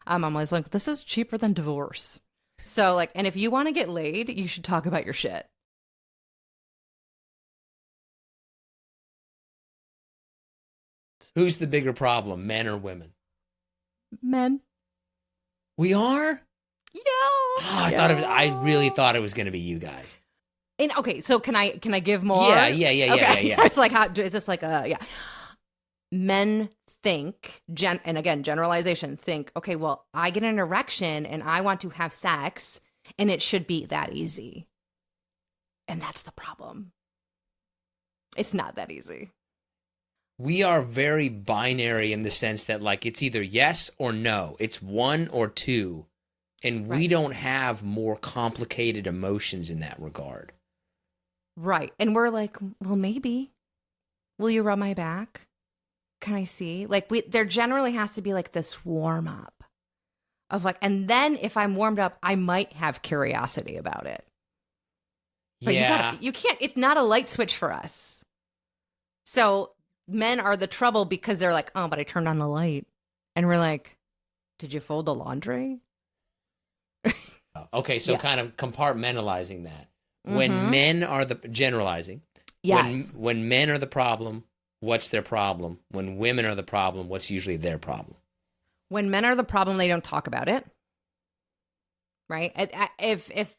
I'm always like, this is cheaper than divorce. So like, and if you want to get laid, you should talk about your shit. Who's the bigger problem, men or women? Men. We are? Yeah. Oh, I really thought it was going to be you guys. And okay, so can I give more? Yeah. It's like, how is this like yeah. Men think, and again, generalization, think, okay, well, I get an erection and I want to have sex and it should be that easy. And that's the problem. It's not that easy. We are very binary in the sense that, like, it's either yes or no. It's one or two. And we don't have more complicated emotions in that regard. Right. And we're like, well, maybe. Will you rub my back? Can I see? Like, there generally has to be like this warm up of like, and then if I'm warmed up, I might have curiosity about it. But you can't, it's not a light switch for us. So men are the trouble because they're like, oh, but I turned on the light. And we're like, did you fold the laundry? Okay, so kind of compartmentalizing that. When men are generalizing. Yes. When men are the problem, what's their problem? When women are the problem, what's usually their problem? When men are the problem, they don't talk about it. Right? If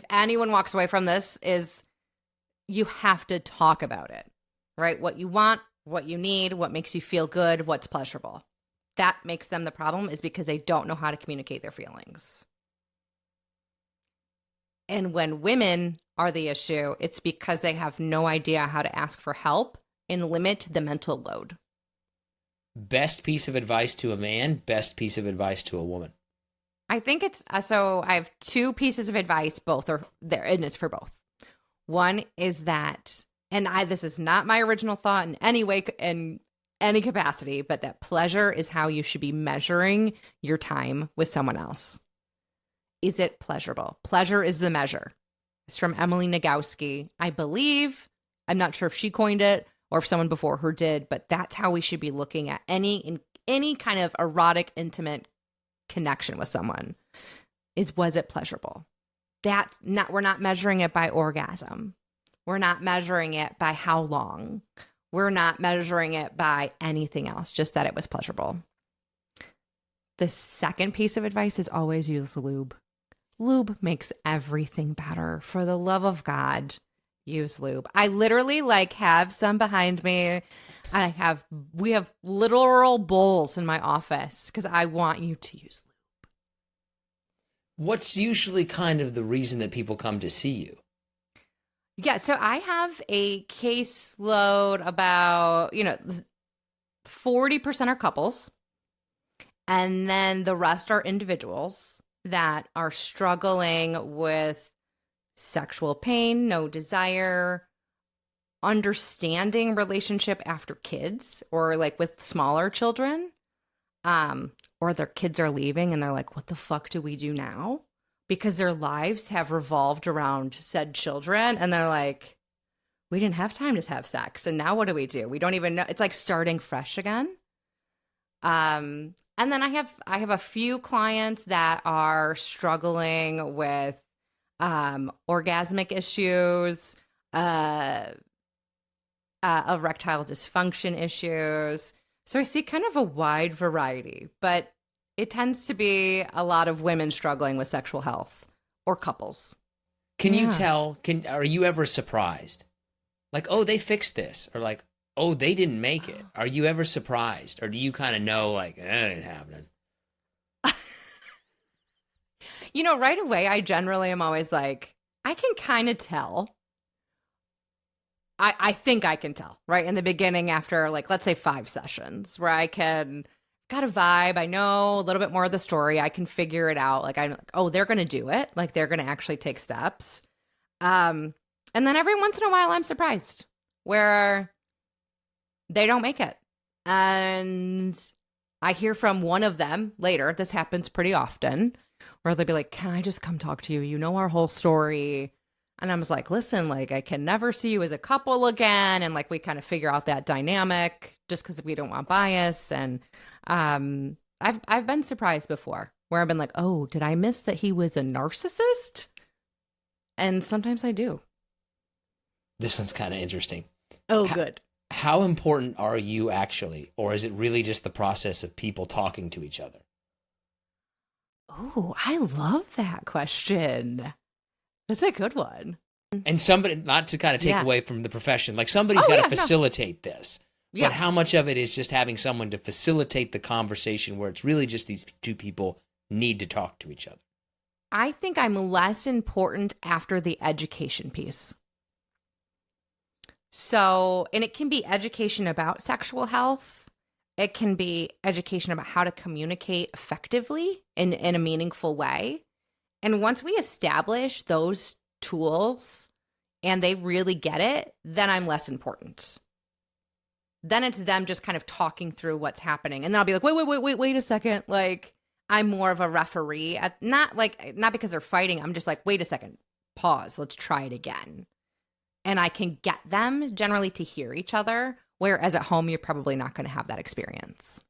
anyone walks away from this, is you have to talk about it. Right? What you want, what you need, what makes you feel good, what's pleasurable. That makes them the problem, is because they don't know how to communicate their feelings. And when women are the issue, it's because they have no idea how to ask for help and limit the mental load. Best piece of advice to a man, best piece of advice to a woman. I think it's, so I have two pieces of advice, both are there, and it's for both. One is that, and this is not my original thought in any way, in any capacity, but that pleasure is how you should be measuring your time with someone else. Is it pleasurable? Pleasure is the measure. It's from Emily Nagoski, I believe. I'm not sure if she coined it or if someone before her did, but that's how we should be looking at any kind of erotic, intimate connection with someone. Was it pleasurable? We're not measuring it by orgasm. We're not measuring it by how long. We're not measuring it by anything else, just that it was pleasurable. The second piece of advice is always use lube. Lube makes everything better. For the love of God, use lube. I literally have some behind me. We have literal bowls in my office because I want you to use lube. What's usually kind of the reason that people come to see you? Yeah, so I have a caseload about, 40% are couples, and then the rest are individuals that are struggling with sexual pain, no desire, understanding relationship after kids, or like with smaller children, or their kids are leaving and they're like, what the fuck do we do now? Because their lives have revolved around said children, and they're like, we didn't have time to have sex, and now what do? We don't even know. It's like starting fresh again. And then I have a few clients that are struggling with orgasmic issues, erectile dysfunction issues. So I see kind of a wide variety, but it tends to be a lot of women struggling with sexual health or couples. Can you tell, are you ever surprised? Like, oh, they fixed this, or like, oh, they didn't make it. Are you ever surprised? Or do you kind of know, like, that ain't happening? Right away, I generally am always like, I can kind of tell. I think I can tell, right? In the beginning, after, like, let's say 5 sessions, where I got a vibe. I know a little bit more of the story. I can figure it out. Like, I'm like, oh, they're going to do it. Like, they're going to actually take steps. And then every once in a while, I'm surprised where they don't make it. And I hear from one of them later. This happens pretty often, where they'll be like, can I just come talk to you? You know our whole story. And I was like, listen, like, I can never see you as a couple again. And like, we kind of figure out that dynamic just because we don't want bias. And I I've been surprised before where I've been like, oh, did I miss that he was a narcissist? And sometimes I do. This one's kind of interesting. Oh, good. How important are you actually, or is it really just the process of people talking to each other? Oh, I love that question. That's a good one. And somebody, not to kind of take away from the profession, like somebody's got to facilitate this. Yeah. But how much of it is just having someone to facilitate the conversation where it's really just these two people need to talk to each other? I think I'm less important after the education piece. So, and it can be education about sexual health. It can be education about how to communicate effectively in a meaningful way. And once we establish those tools and they really get it, then I'm less important. Then it's them just kind of talking through what's happening. And then I'll be like, wait a second. Like, I'm more of a referee. Not because they're fighting. I'm just like, wait a second, pause. Let's try it again. And I can get them generally to hear each other, whereas at home, you're probably not going to have that experience.